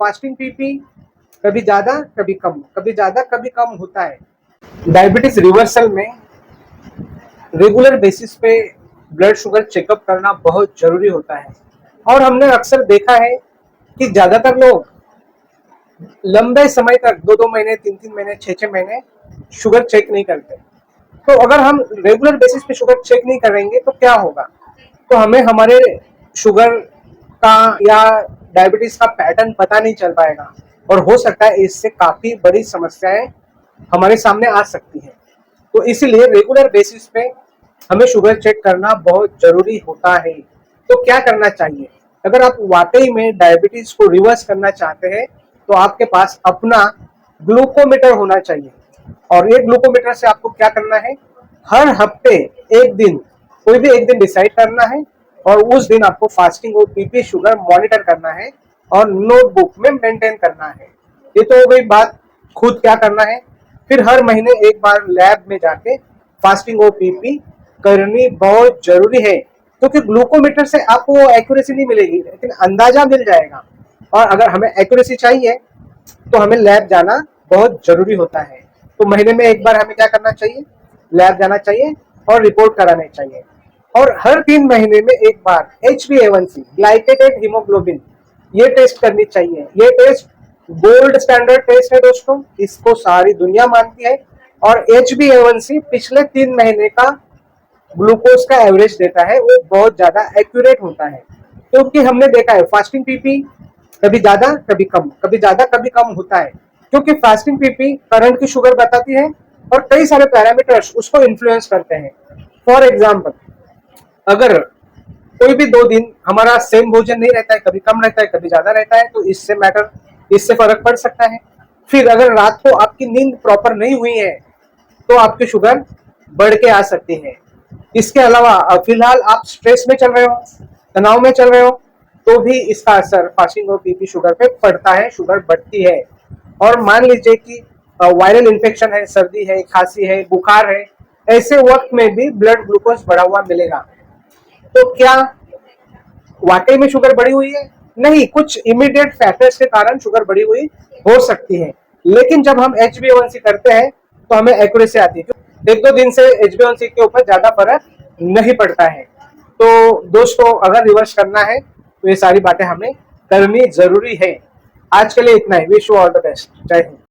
Fasting PP कभी ज्यादा कभी कम, कभी ज्यादा कभी कम होता है। डायबिटीज रिवर्सल में रेगुलर बेसिस पे ब्लड शुगर चेकअप करना बहुत जरूरी होता है। और हमने अक्सर देखा है कि ज्यादातर लोग लंबे समय तक 2-2 महीने, 3-3 महीने, 6-6 महीने शुगर चेक नहीं करते। तो अगर हम रेगुलर बेसिस पे शुगर चेक नहीं करेंगे तो क्या होगा? तो हमें हमारे शुगर का या डायबिटीज का पैटर्न पता नहीं चल पाएगा और हो सकता है इससे काफी बड़ी समस्याएं हमारे सामने आ सकती है। तो इसीलिए रेगुलर बेसिस पे हमें शुगर चेक करना बहुत जरूरी होता है। तो क्या करना चाहिए? अगर आप वाकई में डायबिटीज को रिवर्स करना चाहते हैं तो आपके पास अपना ग्लूकोमीटर होना चाहिए। और ये ग्लूकोमीटर से आपको क्या करना है, हर हफ्ते एक दिन, कोई भी एक दिन डिसाइड करना है और उस दिन आपको फास्टिंग और बीपी शुगर मॉनिटर करना है और नोटबुक में मेंटेन करना है। ये तो हो गई बात खुद क्या करना है। फिर हर महीने एक बार लैब में जाके फास्टिंग और बीपी करनी बहुत जरूरी है, क्योंकि ग्लूकोमीटर से आपको एक्यूरेसी नहीं मिलेगी लेकिन अंदाजा मिल जाएगा। और अगर हमें एक्यूरेसी चाहिए तो हमें लैब जाना बहुत जरूरी होता है। तो महीने में एक बार हमें क्या करना चाहिए, लैब जाना चाहिए और रिपोर्ट करानी चाहिए। और हर 3 महीने में एक बार HbA1c ग्लाइकेटेड हीमोग्लोबिन ये टेस्ट करनी चाहिए। ये टेस्ट गोल्ड स्टैंडर्ड टेस्ट है दोस्तों, इसको सारी दुनिया मानती है। और HbA1c पिछले 3 महीने का ग्लूकोज का एवरेज देता है, वो बहुत ज्यादा एक्यूरेट होता है। क्योंकि हमने देखा है फास्टिंग पीपी कभी ज्यादा कभी कम, कभी ज्यादा कभी कम होता है, क्योंकि फास्टिंग पीपी करंट की शुगर बताती है और कई सारे पैरामीटर्स उसको इन्फ्लुएंस करते हैं। फॉर एग्जाम्पल, अगर कोई भी 2 दिन हमारा सेम भोजन नहीं रहता है, कभी कम रहता है कभी ज्यादा रहता है, तो इससे फर्क पड़ सकता है। फिर अगर रात को आपकी नींद प्रॉपर नहीं हुई है तो आपकी शुगर बढ़ के आ सकती है। इसके अलावा फिलहाल आप स्ट्रेस में चल रहे हो, तनाव में चल रहे हो, तो भी इसका असर फास्टिंग और बीपी शुगर पे पड़ता है, शुगर बढ़ती है। और मान लीजिए कि वायरल इन्फेक्शन है, सर्दी है, खांसी है, बुखार है, ऐसे वक्त में भी ब्लड ग्लूकोज बढ़ा हुआ मिलेगा। तो क्या वाकई में शुगर बढ़ी हुई है? नहीं, कुछ इमीडिएट फैक्टर्स के कारण शुगर बढ़ी हुई हो सकती है, लेकिन जब हम HbA1c करते हैं तो हमें एक्यूरेसी आती है। 1-2 दिन से HbA1c के ऊपर ज्यादा फर्क नहीं पड़ता है। तो दोस्तों, अगर रिवर्स करना है तो ये सारी बातें हमें करनी जरूरी है। आज के लिए इतना ही। Wish you all the best. जय हिंद।